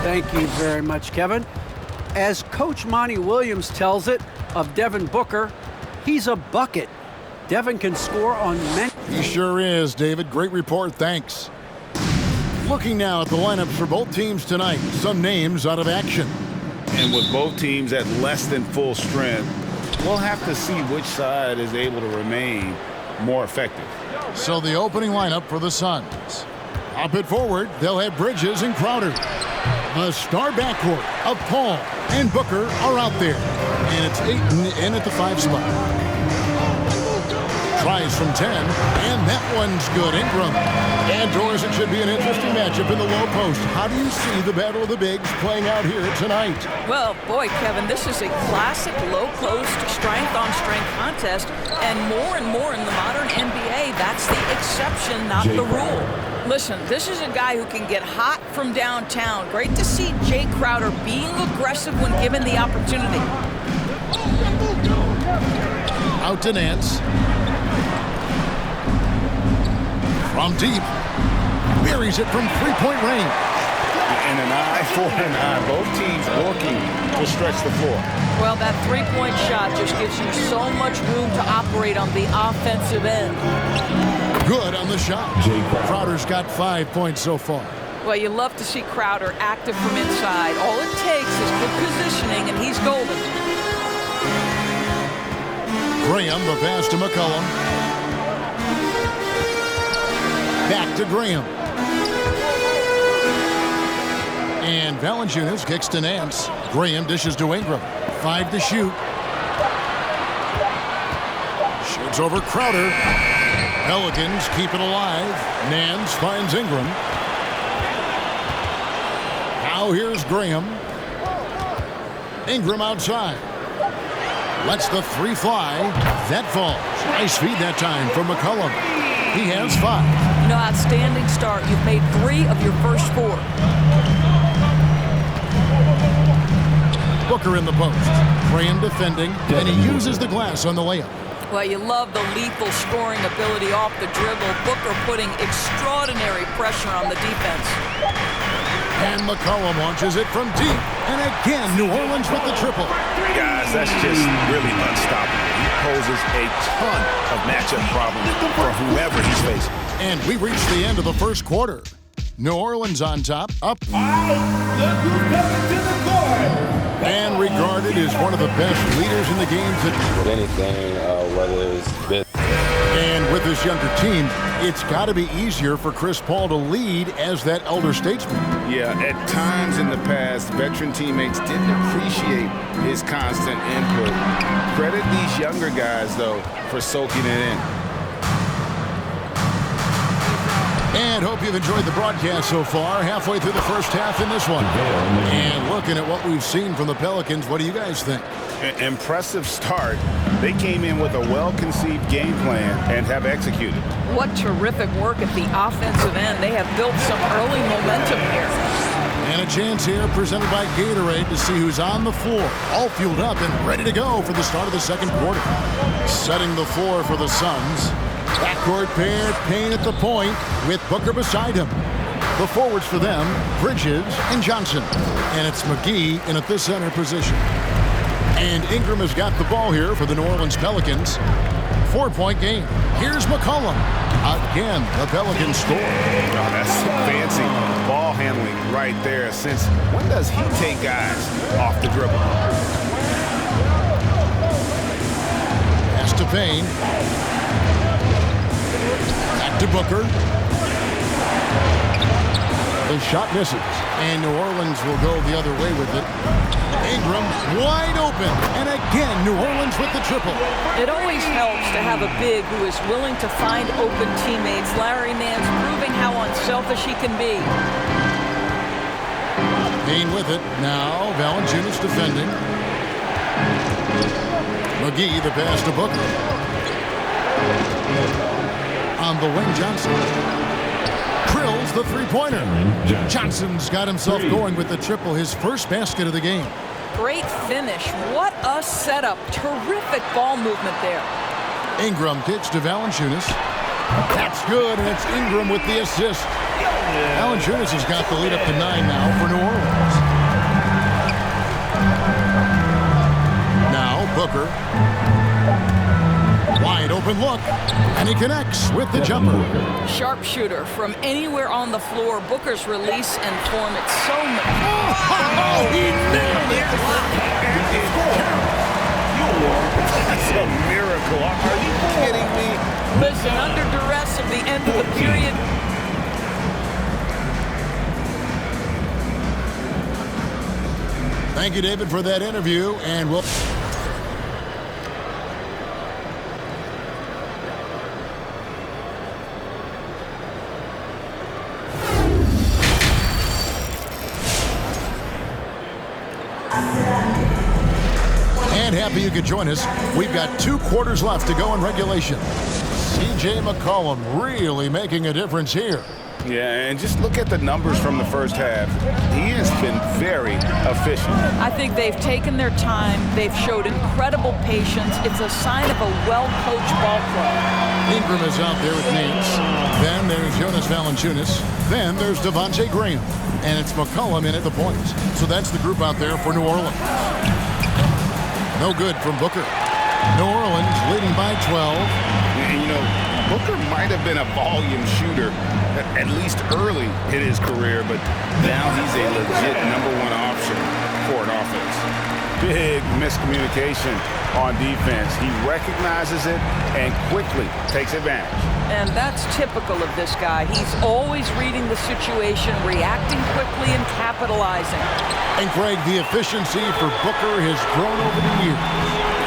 Thank you very much, Kevin. As Coach Monty Williams tells it of Devin Booker, he's a bucket. Devin can score on many. He sure is, David. Great report. Thanks. Looking now at the lineups for both teams tonight. Some names out of action. And with both teams at less than full strength, we'll have to see which side is able to remain more effective. So the opening lineup for the Suns. Up it forward, they'll have Bridges and Crowder. The star backcourt of Paul and Booker are out there. And it's Ayton in at the 5 spot. Tries from 10, and that one's good. Ingram. And Doris, it should be an interesting matchup in the low post. How do you see the battle of the bigs playing out here tonight? Well, boy, Kevin, this is a classic low post strength-on-strength contest. And more in the modern NBA, that's the exception, not the rule. Listen, this is a guy who can get hot from downtown. Great to see Jay Crowder being aggressive when given the opportunity. Out to Nance. From deep. Buries it from three-point range. And an eye for an eye. Both teams working to stretch the floor. Well, that three-point shot just gives you so much room to operate on the offensive end. Good on the shot. Crowder's got 5 points so far. Well, you love to see Crowder active from inside. All it takes is good positioning, and he's golden. Graham, the pass to McCollum. Back to Graham. And Valanciunas kicks to Nance. Graham dishes to Ingram. 5 to shoot. Shoots over Crowder. Pelicans keep it alive. Nance finds Ingram. Now here's Graham. Ingram outside. Lets the 3 fly. That falls. Nice feed that time from McCollum. He has 5. You know, outstanding start. You've made 3 of your first 4. Booker in the post. Graham defending, and he uses the glass on the layup. Well, you love the lethal scoring ability off the dribble. Booker putting extraordinary pressure on the defense. And McCollum launches it from deep. And again, New Orleans with the triple. Guys, that's just really unstoppable. He poses a ton of matchup problems for whoever he's facing. And we reach the end of the first quarter. New Orleans on top, up. Look who's coming to the court. And regarded as one of the best leaders in the game today. With anything, whether it's this. And with this younger team, it's got to be easier for Chris Paul to lead as that elder statesman. Yeah, at times in the past, veteran teammates didn't appreciate his constant input. Credit these younger guys, though, for soaking it in. And hope you've enjoyed the broadcast so far. Halfway through the first half in this one. And looking at what we've seen from the Pelicans, what do you guys think? Impressive start. They came in with a well-conceived game plan and have executed. What terrific work at the offensive end. They have built some early momentum here. And a chance here presented by Gatorade to see who's on the floor. All fueled up and ready to go for the start of the second quarter. Setting the floor for the Suns. Backcourt pair, Payne at the point with Booker beside him. The forwards for them, Bridges and Johnson. And it's McGee in at the center position. And Ingram has got the ball here for the New Orleans Pelicans. 4-point game. Here's McCollum. Again, the Pelicans score. Oh, that's fancy ball handling right there. Since when does he take guys off the dribble? Pass to Payne. Back to Booker. The shot misses. And New Orleans will go the other way with it. Ingram wide open. And again, New Orleans with the triple. It always helps to have a big who is willing to find open teammates. Larry Nance proving how unselfish he can be. Payne with it. Now Valanciunas defending. McGee the pass to Booker. On the wing, Johnson. Drills the three-pointer. Johnson's got himself going with the triple, his first basket of the game. Great finish. What a setup. Terrific ball movement there. Ingram kicks to Valanciunas. That's good, and it's Ingram with the assist. Valanciunas has got the lead up to 9 now for New Orleans. Booker. Wide open look, and he connects with the jumper. Sharpshooter from anywhere on the floor. Booker's release and form, it's so much. Oh, he nailed it! That's a miracle. Are you kidding me? Listen, under duress of the end of the period. Thank you, David, for that interview, and we'll... And happy you could join us. We've got 2 quarters left to go in regulation. C.J. McCollum really making a difference here. Yeah, and just look at the numbers from the first half. He has been very efficient. I think they've taken their time. They've showed incredible patience. It's a sign of a well-coached ball club. Ingram is out there with Nance. Then there's Jonas Valanciunas. Then there's Devontae Graham. And it's McCollum in at the point. So that's the group out there for New Orleans. No good from Booker. New Orleans leading by 12. You know, Booker might have been a volume shooter, at least early in his career, but now he's a legit #1 option for an offense. Big miscommunication on defense. He recognizes it and quickly takes advantage. And that's typical of this guy. He's always reading the situation, reacting quickly, and capitalizing. And Greg, the efficiency for Booker has grown over the years.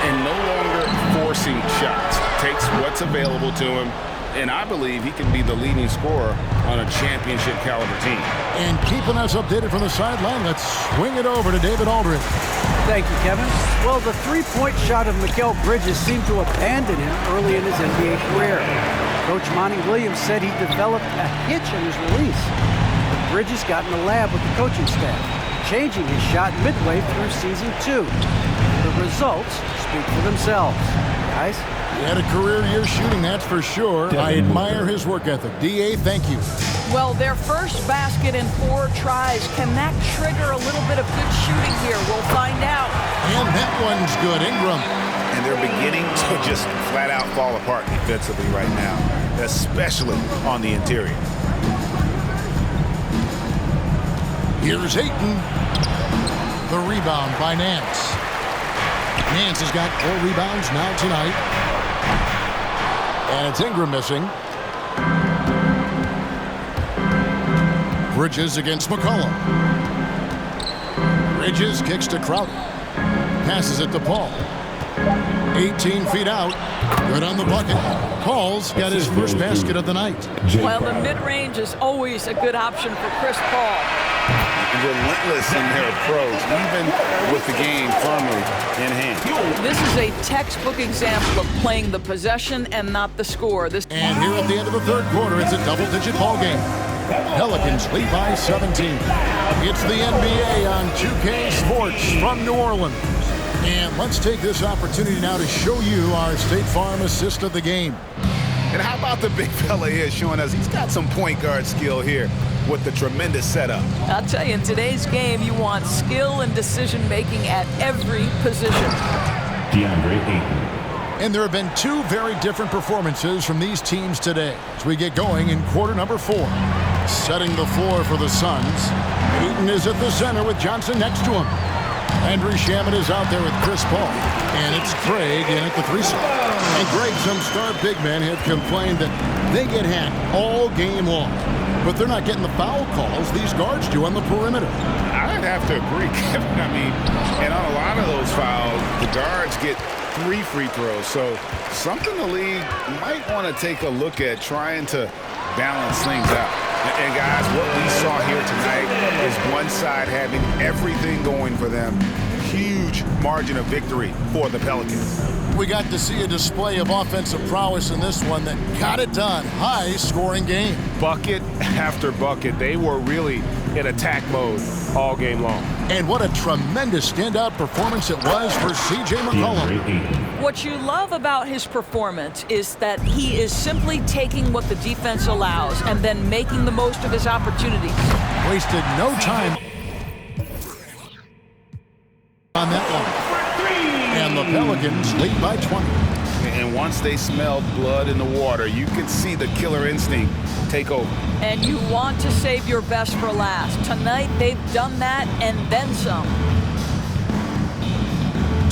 And no longer forcing shots. Takes what's available to him, and I believe he can be the leading scorer on a championship caliber team. And keeping us updated from the sideline, let's swing it over to David Aldridge. Thank you, Kevin. Well, the three-point shot of Mikal Bridges seemed to abandon him early in his NBA career. Coach Monty Williams said he developed a hitch in his release. But Bridges got in the lab with the coaching staff, changing his shot midway through season 2. The results speak for themselves. Guys? He had a career year shooting, that's for sure. I admire his work ethic. D.A., thank you. Well, their first basket in 4 tries. Can that trigger a little bit of good shooting here? We'll find out. And that one's good. Ingram. And they're beginning to just flat out fall apart defensively right now, especially on the interior. Here's Ayton. The rebound by Nance. Nance has got 4 rebounds now tonight. And it's Ingram missing. Bridges against McCollum. Bridges kicks to Crowder. Passes it to Paul. 18 feet out. Good on the bucket. Paul's got his first basket of the night. Well, the mid-range is always a good option for Chris Paul. Relentless in their approach, even with the game firmly in hand. This is a textbook example of playing the possession and not the score. And here at the end of the third quarter, it's a double-digit ball game. Pelicans lead by 17. It's the NBA on 2K Sports from New Orleans. And let's take this opportunity now to show you our State Farm assist of the game. And how about the big fella here showing us he's got some point guard skill here with the tremendous setup. I'll tell you, in today's game, you want skill and decision-making at every position. DeAndre Ayton. And there have been 2 very different performances from these teams today as we get going in quarter number 4. Setting the floor for the Suns. Ayton is at the center with Johnson next to him. Andrew Shaman is out there with Chris Paul. And it's Craig in at the 3-spot. And Greg, some star big men have complained that they get hacked all game long. But they're not getting the foul calls these guards do on the perimeter. I'd have to agree, Kevin. I mean, and on a lot of those fouls, the guards get 3 free throws. So something the league might want to take a look at trying to balance things out. And guys, what we saw here tonight is one side having everything going for them. Huge margin of victory for the Pelicans. We got to see a display of offensive prowess in this one that got it done. High-scoring game. Bucket after bucket. They were really in attack mode all game long. And what a tremendous standout performance it was for C.J. McCollum. What you love about his performance is that he is simply taking what the defense allows and then making the most of his opportunities. Wasted no time on that one. And the Pelicans lead by 20. And once they smelled blood in the water, you could see the killer instinct take over. And you want to save your best for last. Tonight, they've done that and then some.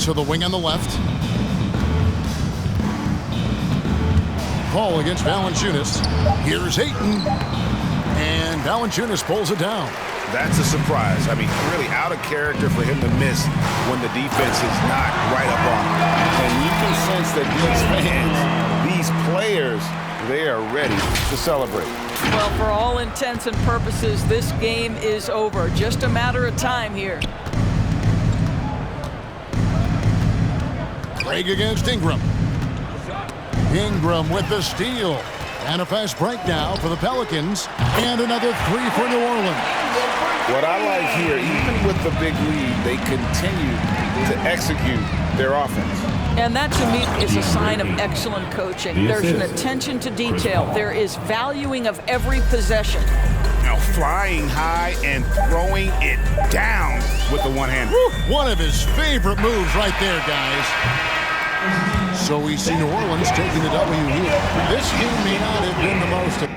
To the wing on the left. Call against Valanciunas. Here's Ayton. And Valanciunas pulls it down. That's a surprise. I mean, really out of character for him to miss when the defense is not right up on him. And you can sense that these fans, these players, they are ready to celebrate. Well, for all intents and purposes, this game is over. Just a matter of time here. Craig against Ingram. Ingram with the steal. And a fast break now for the Pelicans. And another three for New Orleans. What I like here, even with the big lead, they continue to execute their offense. And that, to me, is a sign of excellent coaching. There's an attention to detail. There is valuing of every possession. Now flying high and throwing it down with the one hand. One of his favorite moves right there, guys. So we see New Orleans taking the W here. This game may not have been the most